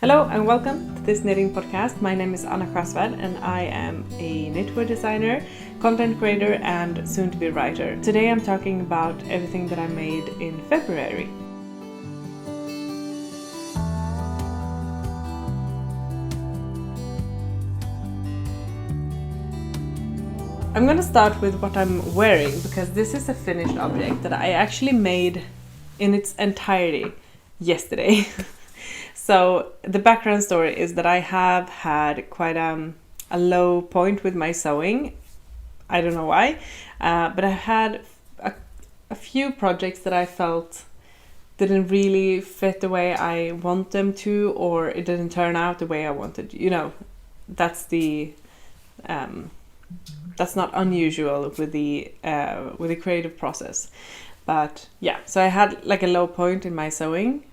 Hello and welcome to this knitting podcast. My name is Sjösvärd and I am a knitwear designer, content creator and soon to be writer. Today I'm talking about everything that I made in February. I'm gonna start with what I'm wearing because this is a finished object that I actually made in its entirety yesterday. So the background story is that I have had quite a low point with my sewing. I don't know why, but I had a few projects that I felt didn't really fit the way I want them to, or it didn't turn out the way I wanted. You know, that's not unusual with the creative process. But yeah, so I had like a low point in my sewing.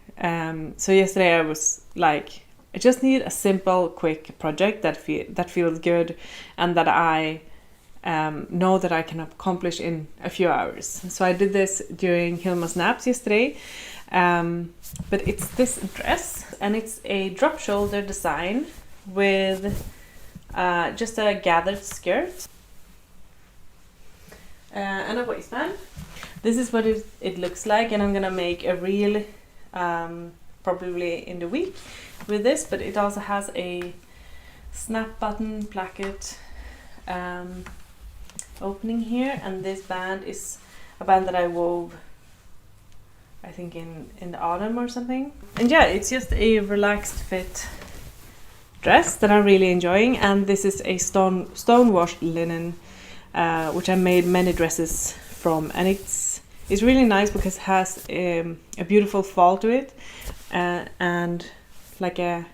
So yesterday I was like, I just need a simple, quick project that feels good and that I know that I can accomplish in a few hours. So I did this during Hilma's naps yesterday. But it's this dress, and it's a drop shoulder design with just a gathered skirt and a waistband. This is what it looks like, and I'm gonna make a reel probably in the week with this, but it also has a snap button placket opening here, and this band is a band that I wove I think in the autumn or something. And yeah, it's just a relaxed fit dress that I'm really enjoying, and this is a stone washed linen which I made many dresses from, and it's really nice because it has a beautiful fall to it and like a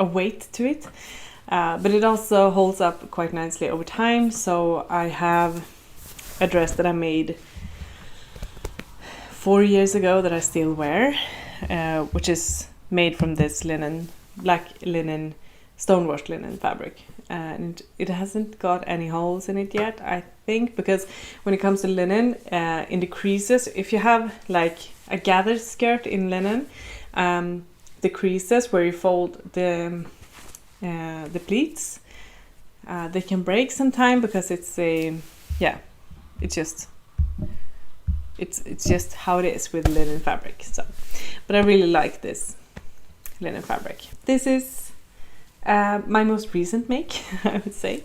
weight to it, but it also holds up quite nicely over time. So I have a dress that I made 4 years ago that I still wear, which is made from this black linen, stone washed linen fabric. And it hasn't got any holes in it yet, I think, because when it comes to linen, in the creases, if you have like a gathered skirt in linen, the creases where you fold the pleats, they can break sometime because it's just how it is with linen fabric. So, but I really like this linen fabric. This is my most recent make, I would say.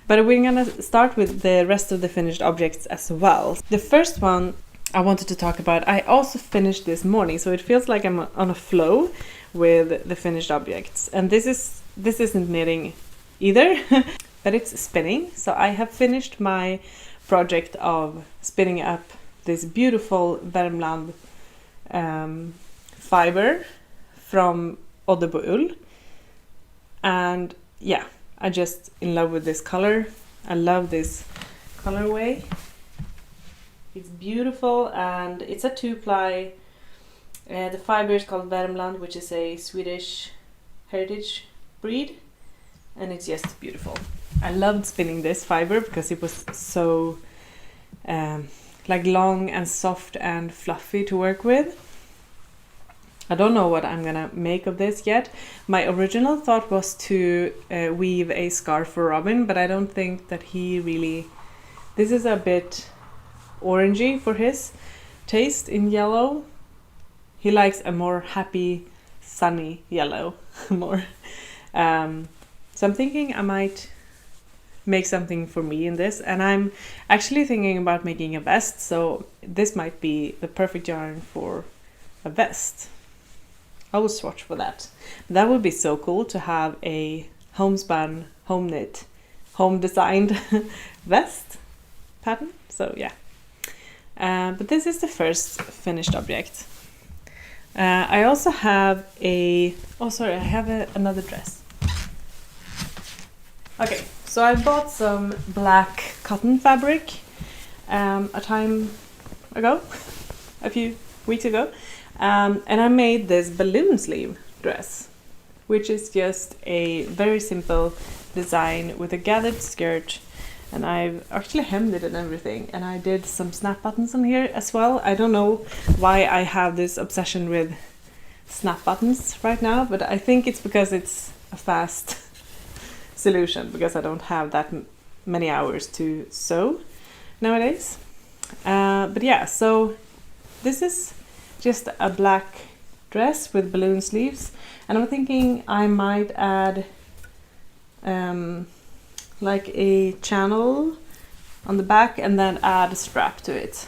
But we're gonna start with the rest of the finished objects as well. The first one I wanted to talk about, I also finished this morning, so it feels like I'm on a flow with the finished objects. And this isn't knitting either, but it's spinning. So I have finished my project of spinning up this beautiful Värmland fiber from Oddebo ull. And yeah, I'm just in love with this color. I love this colorway. It's beautiful, and it's a 2-ply. The fiber is called Värmland, which is a Swedish heritage breed, and it's just beautiful. I loved spinning this fiber because it was so like long and soft and fluffy to work with. I don't know what I'm gonna make of this yet. My original thought was to weave a scarf for Robin, but I don't think that he really... This is a bit orangey for his taste in yellow. He likes a more happy, sunny yellow more. So I'm thinking I might make something for me in this, and I'm actually thinking about making a vest, so this might be the perfect yarn for a vest. I will swatch for that. That would be so cool to have a homespun, home knit, home designed vest pattern. So yeah. But this is the first finished object. I also have another dress. Okay, so I bought some black cotton fabric a few weeks ago. And I made this balloon sleeve dress, which is just a very simple design with a gathered skirt, and I've actually hemmed it and everything, and I did some snap buttons on here as well. I don't know why I have this obsession with snap buttons right now, but I think it's because it's a fast solution, because I don't have that many hours to sew nowadays. But yeah, so this is just a black dress with balloon sleeves, and I'm thinking I might add like a channel on the back and then add a strap to it,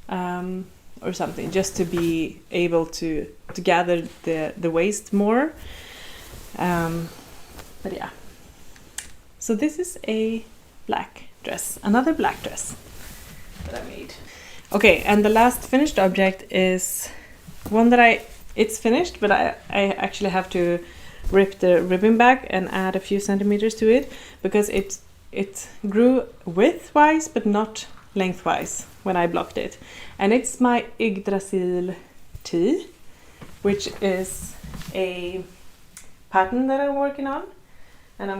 or something, just to be able to gather the waist more. But yeah, so this is a black dress, another black dress that I made. Okay, and the last finished object is one that it's finished, but I actually have to rip the ribbon back and add a few centimeters to it, because it grew width-wise but not lengthwise when I blocked it. And it's my Yggdrasil tee, which is a pattern that I'm working on, and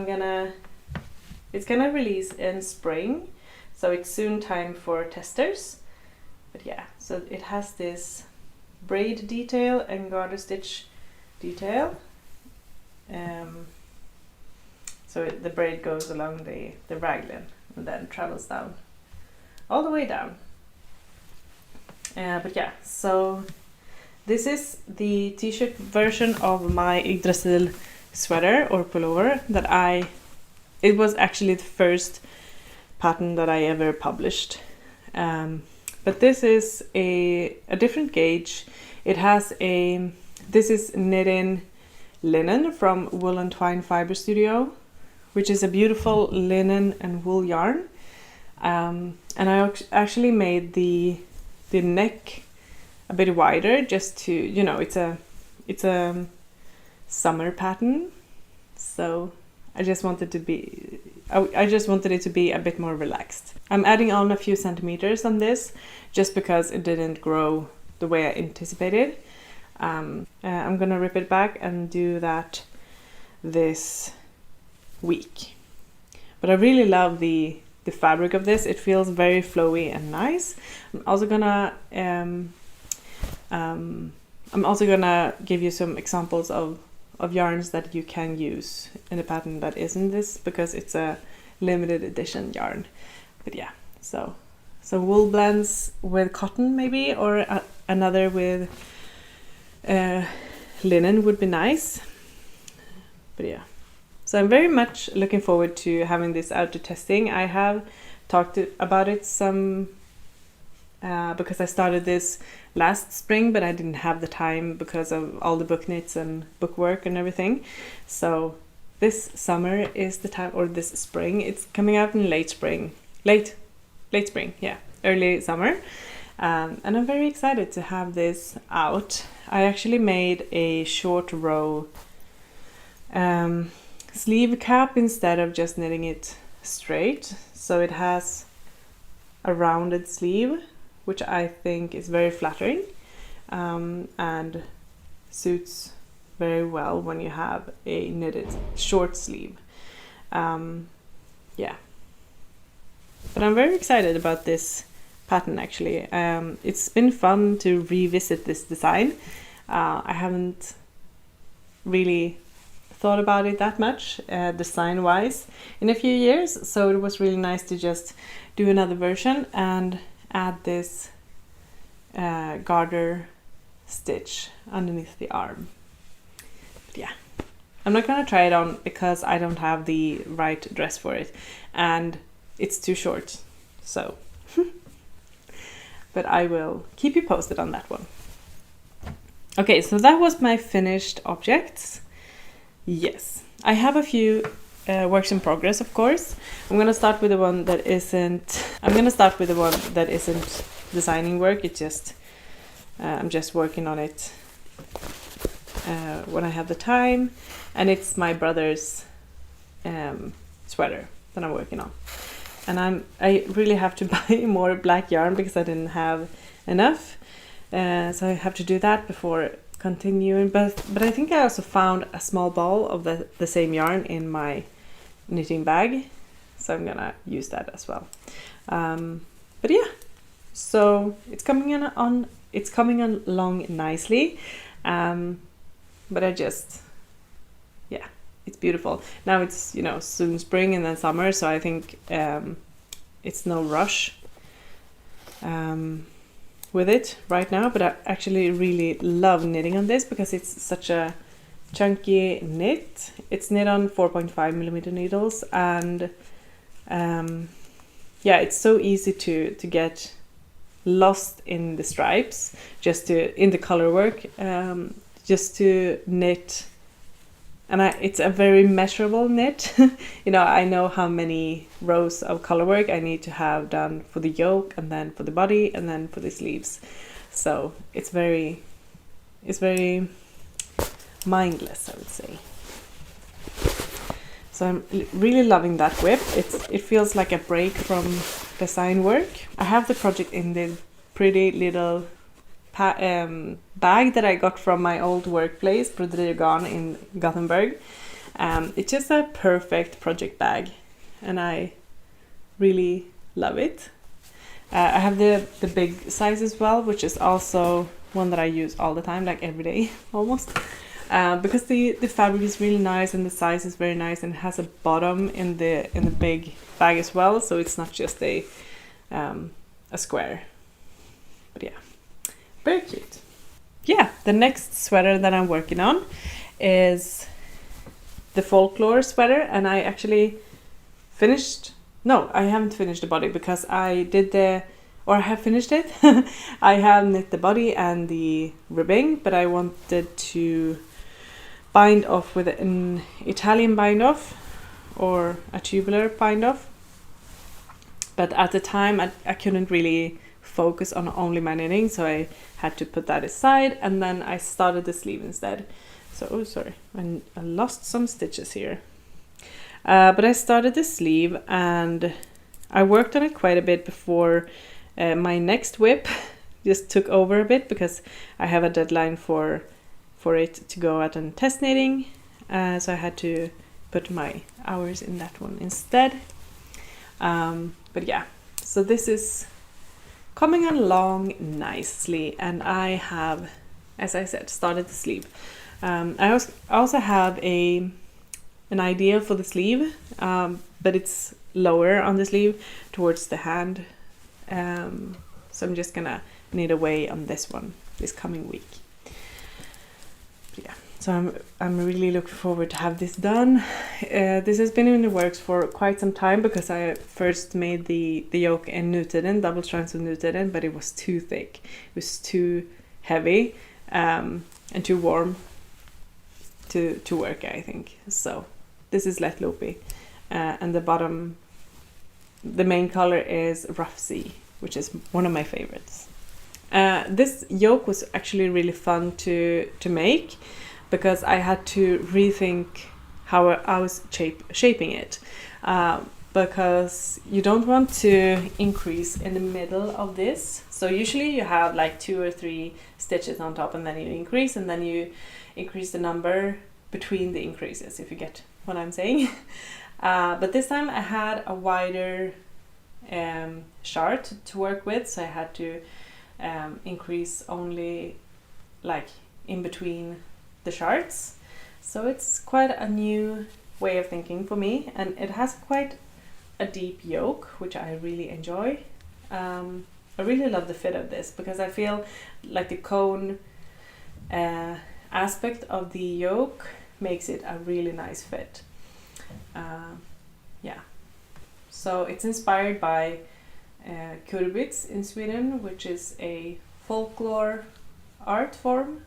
it's gonna release in spring, so it's soon time for testers. But yeah, so it has this braid detail and garter stitch detail. So the braid goes along the raglan and then travels down, all the way down. But yeah, so this is the t-shirt version of my Yggdrasil sweater or pullover that it was actually the first pattern that I ever published. But this is a different gauge. It has this is knit-in linen from Wool and Twine Fiber Studio, which is a beautiful linen and wool yarn. And I actually made the neck a bit wider, just to, you know, it's a summer pattern, so I just wanted it to be a bit more relaxed. I'm adding on a few centimeters on this just because it didn't grow the way I anticipated. I'm gonna rip it back and do that this week. But I really love the fabric of this. It feels very flowy and nice. I'm also gonna give you some examples of yarns that you can use in a pattern that isn't this, because it's a limited edition yarn. But yeah, so wool blends with cotton maybe, or another with linen would be nice. But yeah, so I'm very much looking forward to having this out to testing. I have talked about it some because I started this last spring, but I didn't have the time because of all the book knits and book work and everything. So this summer is the time, or this spring, it's coming out in late spring, yeah, early summer. And I'm very excited to have this out. I actually made a short row sleeve cap instead of just knitting it straight. So it has a rounded sleeve, which I think is very flattering, and suits very well when you have a knitted short sleeve. Yeah. But I'm very excited about this pattern actually. It's been fun to revisit this design. I haven't really thought about it that much design wise in a few years, so it was really nice to just do another version and add this garter stitch underneath the arm. But yeah, I'm not gonna try it on because I don't have the right dress for it and it's too short, so but I will keep you posted on that one. Okay, so that was my finished objects. Yes, I have a few works in progress, of course. I'm gonna start with the one that isn't designing work. It's just I'm just working on it when I have the time, and it's my brother's sweater that I'm working on. And I really have to buy more black yarn because I didn't have enough, so I have to do that before continuing. But I think I also found a small ball of the same yarn in my knitting bag, so I'm gonna use that as well. But yeah, so it's coming along nicely, But I just, yeah, it's beautiful. Now it's, you know, soon spring and then summer, so I think it's no rush with it right now, but I actually really love knitting on this because it's such a chunky knit. It's knit on 4.5mm needles, and yeah, it's so easy to get lost in the stripes, in the color work, just to knit. And it's a very measurable knit. You know, I know how many rows of color work I need to have done for the yoke, and then for the body, and then for the sleeves. So it's very mindless, I would say. So I'm really loving that whip. It feels like a break from design work. I have the project in this pretty little bag that I got from my old workplace, Broderie Garn in Gothenburg. It's just a perfect project bag, and I really love it. I have the big size as well, which is also one that I use all the time, like every day almost. Because the fabric is really nice and the size is very nice, and it has a bottom in the big bag as well, so it's not just a square. But yeah, very cute. Yeah, the next sweater that I'm working on is the folklore sweater, and I actually I haven't finished the body because I have finished it. I have knit the body and the ribbing, but I wanted to bind off with an Italian bind off or a tubular bind off, but at the time I couldn't really focus on only my knitting, so I had to put that aside, and then I started the sleeve instead. So, oh sorry, I lost some stitches here. But I started the sleeve, and I worked on it quite a bit before my next whip just took over a bit, because I have a deadline for it to go out and test knitting, so I had to put my hours in that one instead. But yeah, so this is coming along nicely, and I have, as I said, started the sleeve. I also have an idea for the sleeve, but it's lower on the sleeve towards the hand, so I'm just gonna knit away on this one this coming week. But yeah, so I'm really looking forward to have this done. This has been in the works for quite some time, because I first made the yoke in Nutiden, double strands of Nutiden, but it was too thick, it was too heavy, and too warm to work, I think. So this is Let Loopy, and the bottom, the main color is Rough Sea, which is one of my favorites. This yoke was actually really fun to make, because I had to rethink how I was shaping it, because you don't want to increase in the middle of this. So usually you have like 2 or 3 stitches on top, and then you increase, and then you increase the number between the increases, if you get what I'm saying. But this time I had a wider chart to work with, so I had to increase only like in between the charts. So it's quite a new way of thinking for me, and it has quite a deep yoke, which I really enjoy. I really love the fit of this, because I feel like the cone aspect of the yoke makes it a really nice fit. Yeah, so it's inspired by Kurbits in Sweden, which is a folklore art form.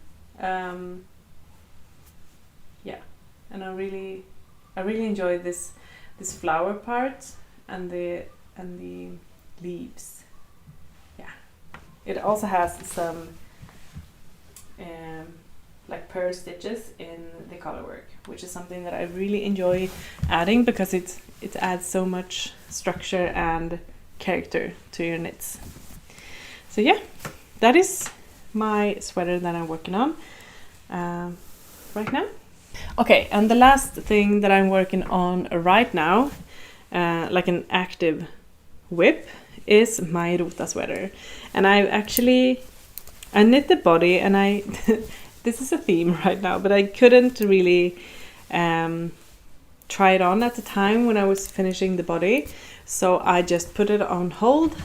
Yeah, and I really enjoy this flower part and the leaves. Yeah, it also has some like purl stitches in the color work, which is something that I really enjoy adding, because it adds so much structure and character to your knits. So yeah, that is my sweater that I'm working on right now. Okay, and the last thing that I'm working on right now, like an active whip, is my Rota sweater. And I knit the body, and this is a theme right now, but I couldn't really try it on at the time when I was finishing the body, so I just put it on hold.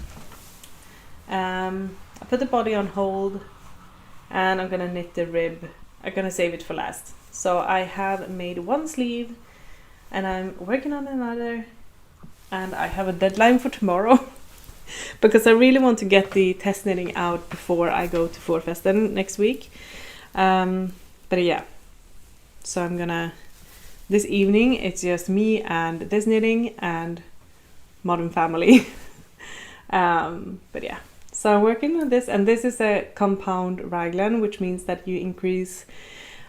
I put the body on hold, and I'm gonna knit the rib. I'm gonna save it for last. So I have made one sleeve, and I'm working on another, and I have a deadline for tomorrow because I really want to get the test knitting out before I go to Forfesten next week. But yeah, so I'm gonna, this evening it's just me and this knitting and Modern Family. But yeah, so I'm working on this, and this is a compound raglan, which means that you increase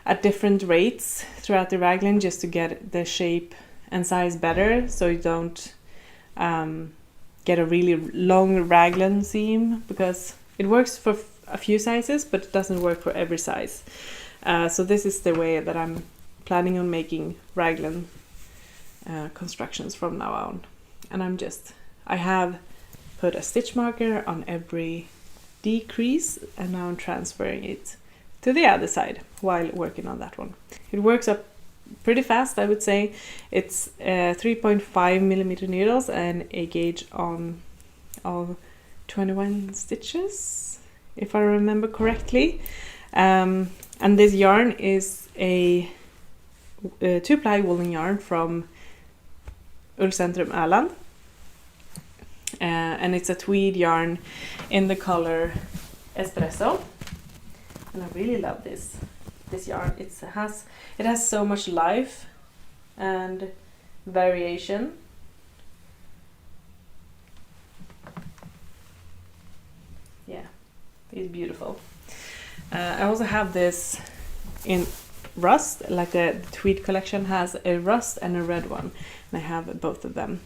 at different rates throughout the raglan just to get the shape and size better, so you don't get a really long raglan seam, because it works for a few sizes but it doesn't work for every size. So this is the way that I'm planning on making raglan constructions from now on. And I have put a stitch marker on every decrease, and now I'm transferring it to the other side while working on that one. It works up pretty fast, I would say. It's 3.5 millimeter needles and a gauge on all 21 stitches, if I remember correctly. And this yarn is a 2-ply woolen yarn from Ullcentrum Öland. And it's a tweed yarn in the color Espresso. And I really love this yarn. It has so much life and variation. Yeah, it's beautiful. I also have this in rust, like the tweed collection has a rust and a red one, and I have both of them.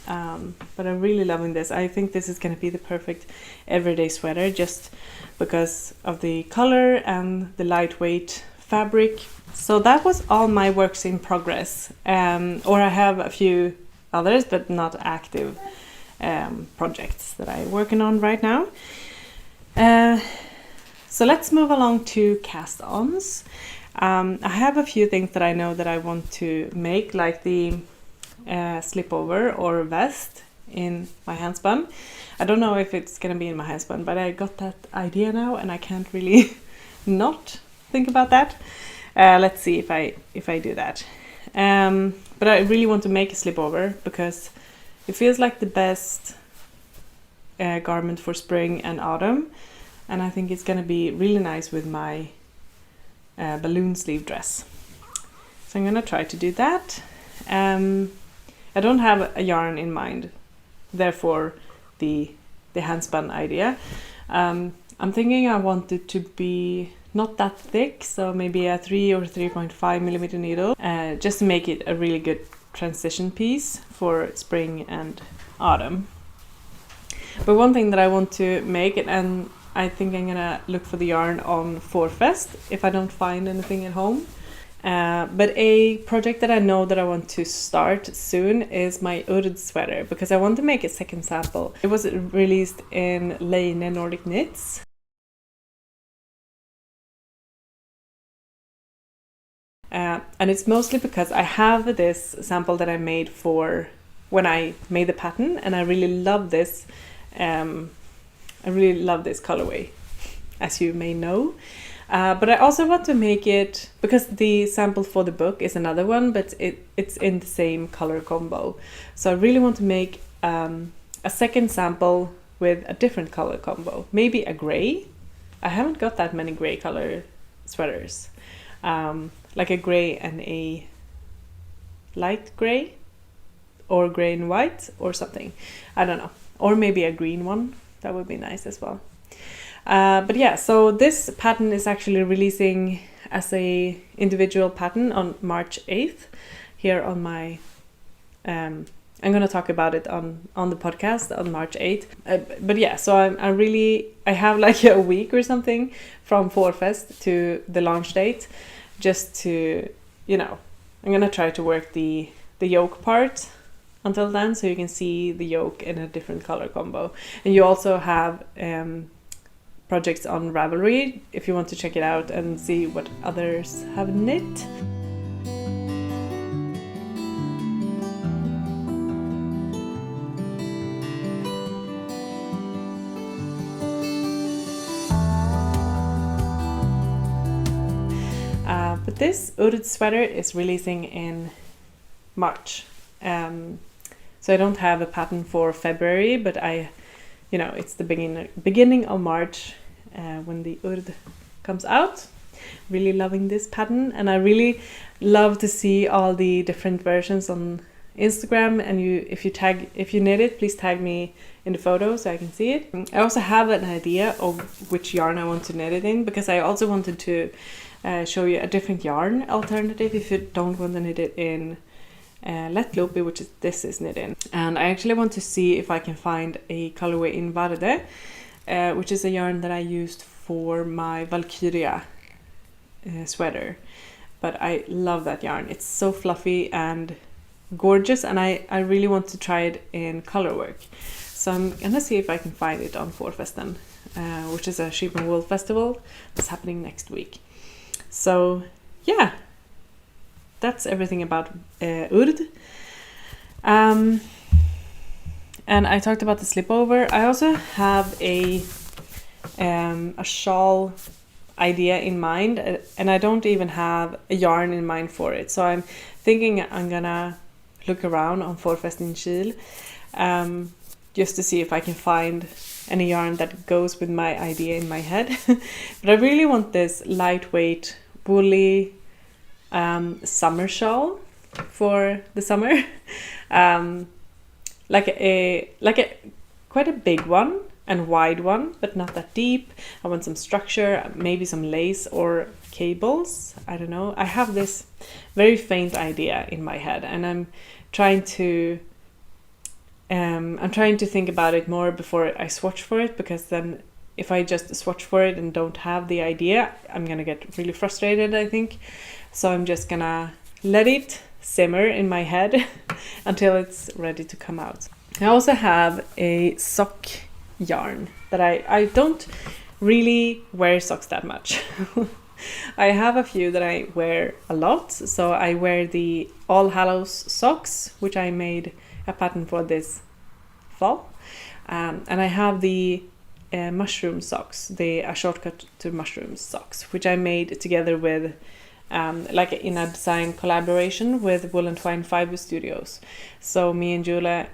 But I'm really loving this. I think this is going to be the perfect everyday sweater, just because of the color and the lightweight fabric. So that was all my works in progress, or I have a few others but not active projects that I'm working on right now. So let's move along to cast-ons. I have a few things that I know that I want to make, like the slipover or vest in my handspun. I don't know if it's gonna be in my handspun, but I got that idea now and I can't really not think about that. Let's see if I do that. But I really want to make a slipover because it feels like the best garment for spring and autumn, and I think it's gonna be really nice with my balloon sleeve dress. So I'm gonna try to do that. I don't have a yarn in mind, therefore the handspun idea. I'm thinking I want it to be not that thick, so maybe a 3 or 3.5 millimeter needle, just to make it a really good transition piece for spring and autumn. But one thing that I want to make, and I think I'm gonna look for the yarn on Forfest if I don't find anything at home. But a project that I know that I want to start soon is my Urd sweater, because I want to make a second sample. It was released in Leine Nordic Knits. And it's mostly because I have this sample that I made for when I made the pattern, and I really love this. I really love this colorway, as you may know. But I also want to make it, because the sample for the book is another one, but it's in the same color combo. So I really want to make a second sample with a different color combo, maybe a gray. I haven't got that many gray color sweaters, like a gray and a light gray, or gray and white or something. I don't know, or maybe a green one. That would be nice as well. But yeah, so this pattern is actually releasing as a individual pattern on March 8th here on my I'm gonna talk about it on the podcast on March 8th. But yeah, so I have like a week or something from Forfest to the launch date, just to, I'm gonna try to work the yoke part until then, so you can see the yoke in a different color combo. And you also have projects on Ravelry if you want to check it out and see what others have knit. But this Urd sweater is releasing in March. So I don't have a pattern for February, but it's the beginning of March when the Urd comes out. Really loving this pattern, and I really love to see all the different versions on Instagram. And if you knit it, please tag me in the photo so I can see it. I also have an idea of which yarn I want to knit it in, because I also wanted to show you a different yarn alternative if you don't want to knit it in Lättloopy, which this is knit in. And I actually want to see if I can find a colorway in Varde, which is a yarn that I used for my Valkyria sweater. But I love that yarn. It's so fluffy and gorgeous, and I really want to try it in colorwork. So I'm gonna see if I can find it on Forfesten, which is a sheep and wool festival that's happening next week. So yeah, that's everything about Urd. And I talked about the slipover. I also have a shawl idea in mind, and I don't even have a yarn in mind for it. So I'm thinking I'm gonna look around on Forfest in Kiel, just to see if I can find any yarn that goes with my idea in my head. But I really want this lightweight, woolly summer shawl for the summer. Like a quite a big one and wide one, but not that deep. I want some structure, maybe some lace or cables. I don't know. I have this very faint idea in my head, and I'm trying to think about it more before I swatch for it, because then if I just swatch for it and don't have the idea, I'm gonna get really frustrated, I think. So I'm just gonna let it simmer in my head until it's ready to come out. I also have a sock yarn that I don't really wear socks that much. I have a few that I wear a lot. So I wear the All Hallows socks, which I made a pattern for this fall. And I have the mushroom socks, A Shortcut to Mushrooms socks, which I made together with like in a design collaboration with Wool and Twine Fiber Studios. So me and Julia,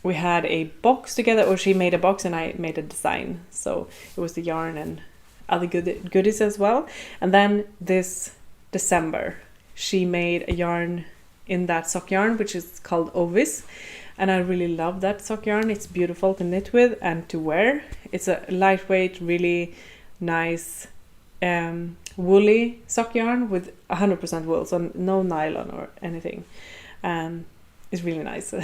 we had a box together, or she made a box and I made a design. So it was the yarn and other goodies as well. And then this December, she made a yarn in that sock yarn, which is called Ovis. And I really love that sock yarn. It's beautiful to knit with and to wear. It's a lightweight, really nice woolly sock yarn with 100% wool, so no nylon or anything. It's really nice.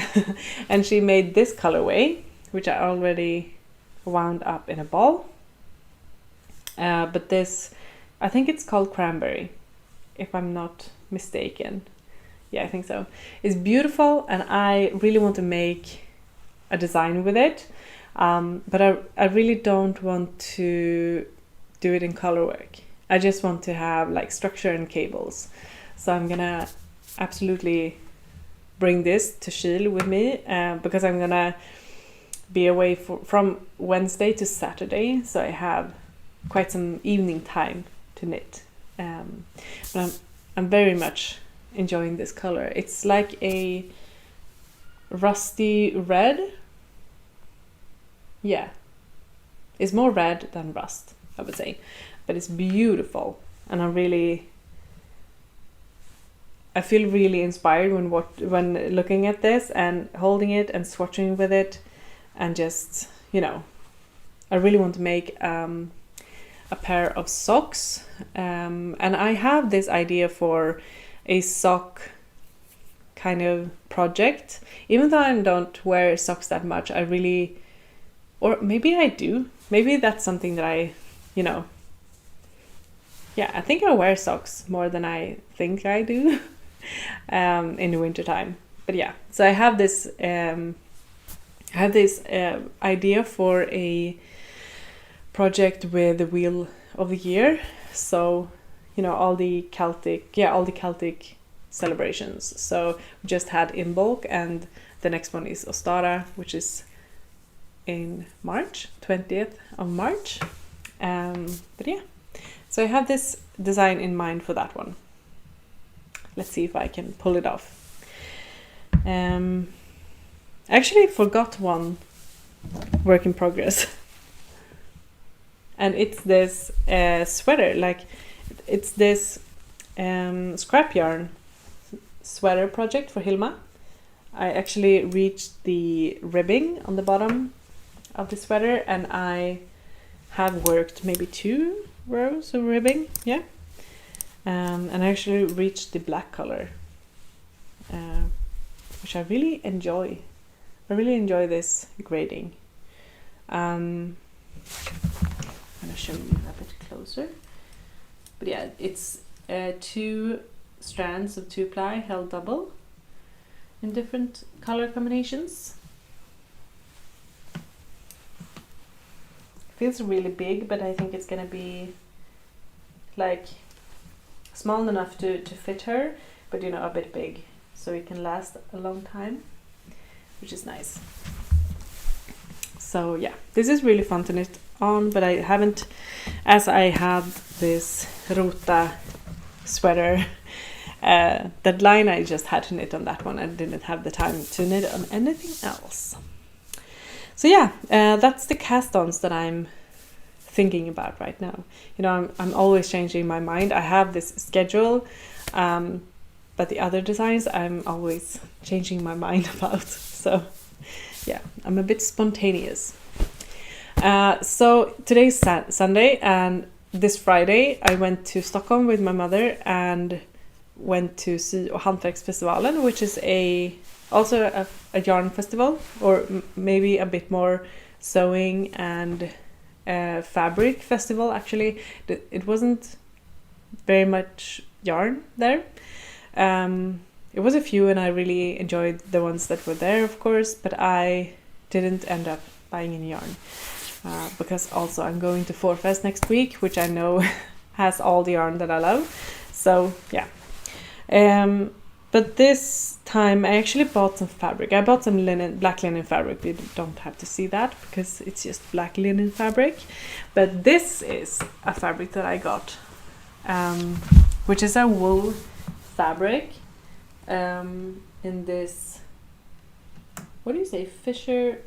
And she made this colorway, which I already wound up in a ball. But this, I think it's called Cranberry, if I'm not mistaken. Yeah, I think so. It's beautiful, and I really want to make a design with it. But I really don't want to do it in colorwork. I just want to have like structure and cables. So I'm gonna absolutely bring this to Kiel with me, because I'm gonna be away from Wednesday to Saturday. So I have quite some evening time to knit. But I'm very much enjoying this color. It's like a rusty red. Yeah, it's more red than rust, I would say, but it's beautiful, and I feel really inspired when looking at this and holding it and swatching with it, and just, I really want to make a pair of socks, and I have this idea for a sock kind of project. Even though I don't wear socks that much, I really, or maybe I do, maybe that's something that I I think I wear socks more than I think I do in the winter time. But yeah, so I have this idea for a project with the Wheel of the Year. So, you know, all the Celtic celebrations. So we just had Imbolc, and the next one is Ostara, which is in March, 20th of March. But yeah, so I have this design in mind for that one. Let's see if I can pull it off. I actually forgot one work in progress. And it's this sweater, like it's this scrap yarn sweater project for Hilma. I actually reached the ribbing on the bottom of the sweater, and I have worked maybe 2 rows of ribbing, yeah. And I actually reached the black color, which I really enjoy. I really enjoy this grading. I'm gonna show you a bit closer. But yeah, it's 2 strands of 2-ply held double in different color combinations. Feels really big, but I think it's gonna be like small enough to fit her, but you know, a bit big, so it can last a long time, which is nice. So yeah, this is really fun to knit on, but I haven't, as I had this Rota sweater deadline, I just had to knit on that one. I didn't have the time to knit on anything else. So yeah, that's the cast-ons that I'm thinking about right now. You know, I'm always changing my mind. I have this schedule, but the other designs I'm always changing my mind about. So yeah, I'm a bit spontaneous. So today's Sunday, and this Friday I went to Stockholm with my mother and went to Sy- och Hantverksfestivalen, which is also a yarn festival, or maybe a bit more sewing and fabric festival. Actually, it wasn't very much yarn there. It was a few, and I really enjoyed the ones that were there, of course, but I didn't end up buying any yarn because also I'm going to Forfest next week, which I know has all the yarn that I love. So yeah. But this time I actually bought some fabric. I bought some black linen fabric. You don't have to see that because it's just black linen fabric. But this is a fabric that I got, which is a wool fabric in this, what do you say, fishbone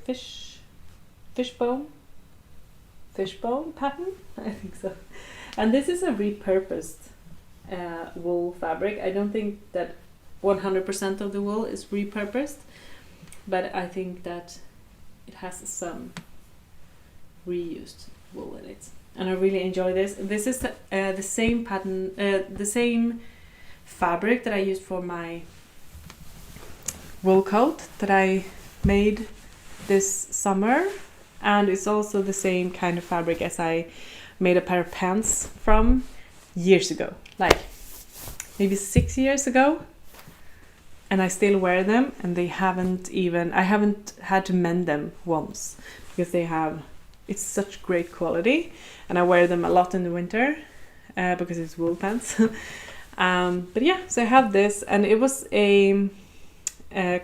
pattern? I think so. And this is a repurposed wool fabric. I don't think that 100% of the wool is repurposed, but I think that it has some reused wool in it, and I really enjoy this. This is the same pattern, the same fabric that I used for my wool coat that I made this summer, and it's also the same kind of fabric as I made a pair of pants from years ago, like maybe 6 years ago, and I still wear them, and I haven't had to mend them once because it's such great quality, and I wear them a lot in the winter because it's wool pants. But yeah, so I have this, and it was a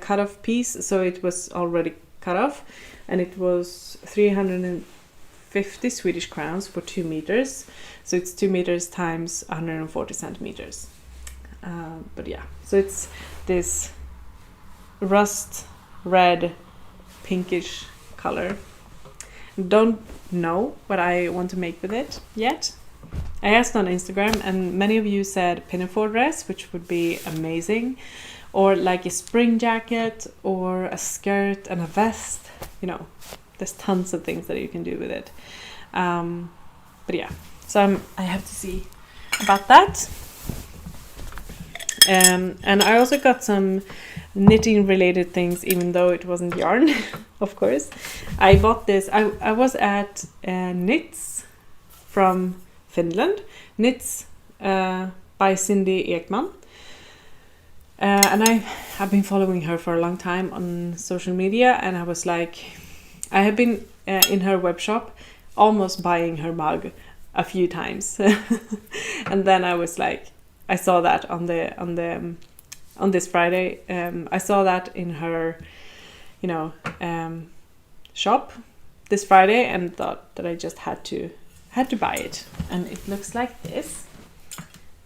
cut-off piece, so it was already cut off, and it was 350 Swedish crowns for 2 meters, so it's 2 meters times 140 centimeters. But yeah, so it's this rust red pinkish color. Don't know what I want to make with it yet. I asked on Instagram, and many of you said pinafore dress, which would be amazing, or like a spring jacket or a skirt and a vest. You know, there's tons of things that you can do with it. But yeah, so I have to see about that. And I also got some knitting related things, even though it wasn't yarn, of course. I bought this. I was at Knits from Finland, Knits by Cindy Ekman. And I have been following her for a long time on social media, and I was like, I have been in her web shop almost buying her mug a few times. And then I was like, I saw that on this Friday. I saw that in her, shop this Friday, and thought that I just had to buy it. And it looks like this.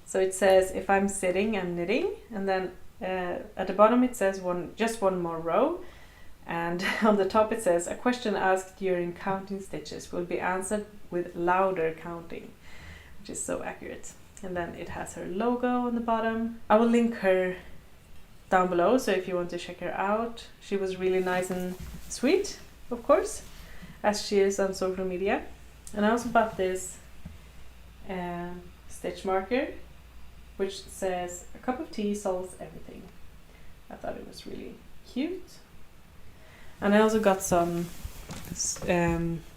So it says, if I'm sitting, I'm knitting, and then at the bottom it says just one more row, and on the top it says, a question asked during counting stitches will be answered with louder counting, which is so accurate. And then it has her logo on the bottom. I will link her down below, so if you want to check her out. She was really nice and sweet, of course, as she is on social media. And I also bought this stitch marker, which says, a cup of tea solves everything. I thought it was really cute. And I also got some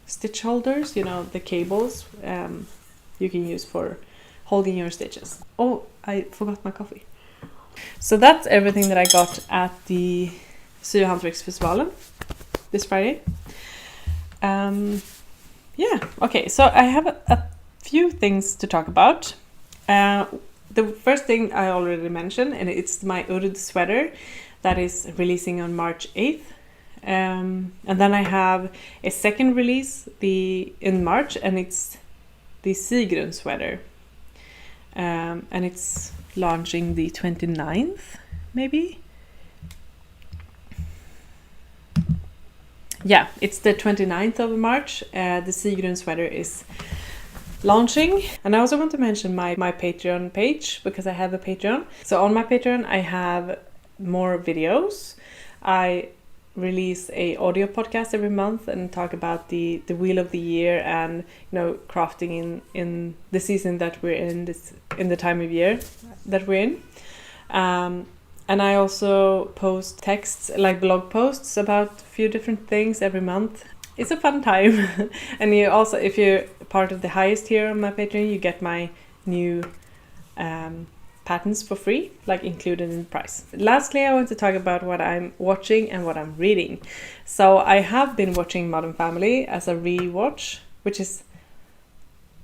stitch holders, the cables you can use for holding your stitches. Oh, I forgot my coffee. So that's everything that I got at the Syhantverksfestivalen this Friday. Okay, so I have a few things to talk about. The first thing I already mentioned, and it's my Urd sweater that is releasing on March 8th. And then I have a second release in March, and it's the Sigrun sweater. And it's launching the 29th, maybe? Yeah, it's the 29th of March. The Sigrun sweater is launching. And I also want to mention my Patreon page, because I have a Patreon. So on my Patreon I have more videos. I release a audio podcast every month and talk about the wheel of the year, and crafting in the season that we're in, the time of year that we're in. And I also post texts, like blog posts, about a few different things every month. It's a fun time. And you also, if you're part of the highest tier on my Patreon, you get my new patterns for free, like included in the price. Lastly, I want to talk about what I'm watching and what I'm reading. So I have been watching Modern Family as a rewatch, which is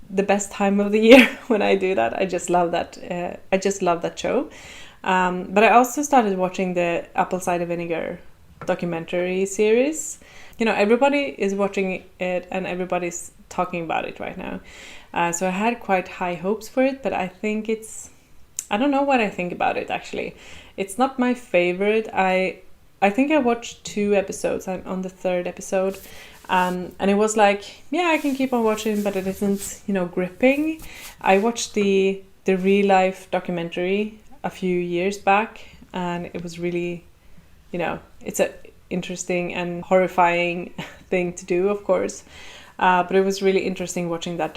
the best time of the year when I do that. I just love that. I just love that show. But I also started watching the Apple Cider Vinegar documentary series. Everybody is watching it and everybody's talking about it right now. So I had quite high hopes for it, but I think I don't know what I think about it, actually. It's not my favorite. I think I watched 2 episodes. I'm on the 3rd episode. And it was like, yeah, I can keep on watching, but it isn't, gripping. I watched the real life documentary a few years back, and it was really, it's a interesting and horrifying thing to do, of course. But it was really interesting watching that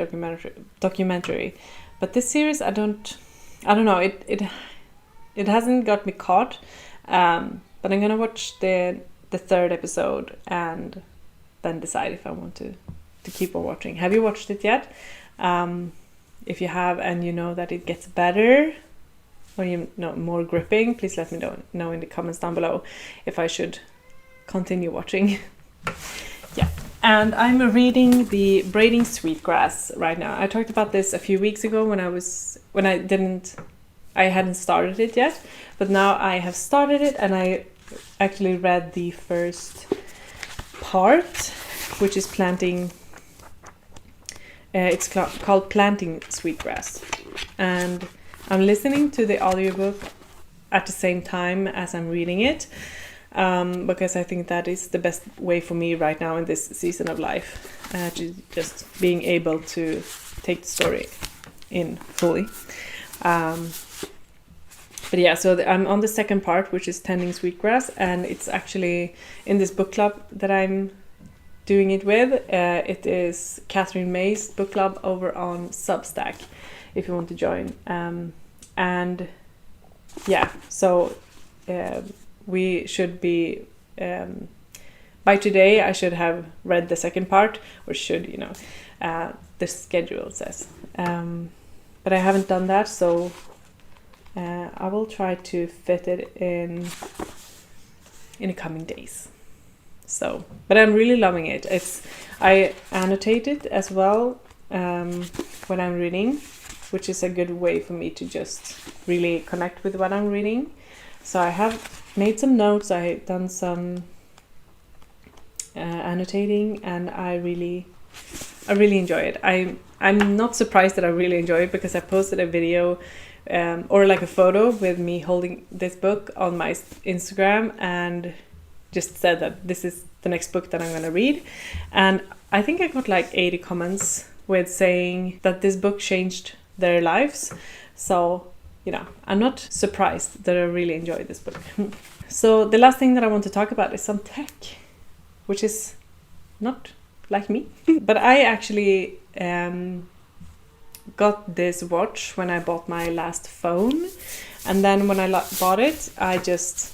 documentary. But this series, I don't know, it hasn't got me caught. But I'm gonna watch the 3rd episode and then decide if I want to keep on watching. Have you watched it yet? If you have, and you know that it gets better, or more gripping, please let me know in the comments down below if I should continue watching. Yeah, and I'm reading the Braiding Sweetgrass right now. I talked about this a few weeks ago when I hadn't started it yet, but now I have started it, and I actually read the first part, which is planting. It's called Planting Sweetgrass, and I'm listening to the audiobook at the same time as I'm reading it, because I think that is the best way for me right now in this season of life, just being able to take the story in fully. But yeah, so I'm on the second part, which is Tending Sweetgrass, and it's actually in this book club that I'm doing it with. It is Catherine May's book club over on Substack, if you want to join. And yeah, so we should be, by today I should have read the second part, or should, the schedule says. But I haven't done that, so I will try to fit it in the coming days. So, but I'm really loving it. I annotate it as well when I'm reading, which is a good way for me to just really connect with what I'm reading. So I have made some notes, I've done some annotating, and I really enjoy it. I'm not surprised that I really enjoy it, because I posted a video or like a photo with me holding this book on my Instagram, and just said that this is the next book that I'm going to read. And I think I got like 80 comments with saying that this book changed their lives. So, you know, I'm not surprised that I really enjoyed this book. So the last thing that I want to talk about is some tech, which is not like me. But I actually got this watch when I bought my last phone. And then when I bought it, I just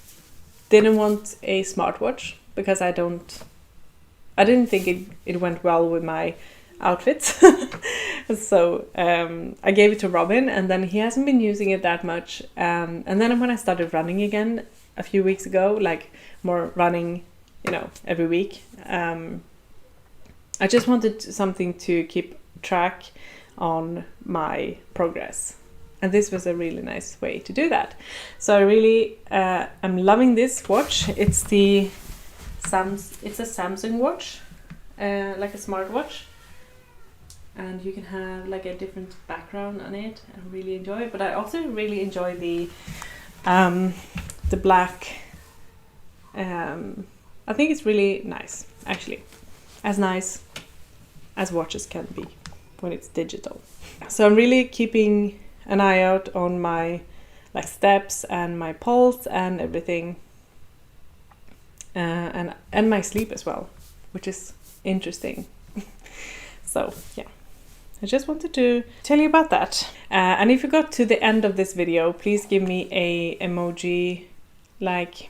didn't want a smartwatch, because I didn't think it went well with my outfits. So I gave it to Robin, and then he hasn't been using it that much. And then when I started running again a few weeks ago, like more running, you know, every week, I just wanted something to keep track on my progress. And this was a really nice way to do that. So I really am loving this watch. It's a Samsung watch, like a smartwatch. And you can have like a different background on it. I really enjoy it. But I also really enjoy the black. I think it's really nice, actually. As nice as watches can be when it's digital. So I'm really keeping an eye out on my like steps and my pulse and everything, and my sleep as well, which is interesting. So yeah, I just wanted to tell you about that. And if you got to the end of this video, please give me a emoji, like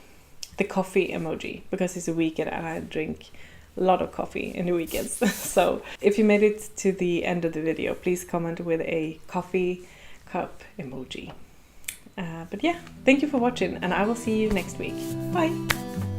the coffee emoji, because it's a weekend and I drink a lot of coffee in the weekends. So if you made it to the end of the video, please comment with a coffee cup emoji. But yeah, thank you for watching, and I will see you next week. Bye!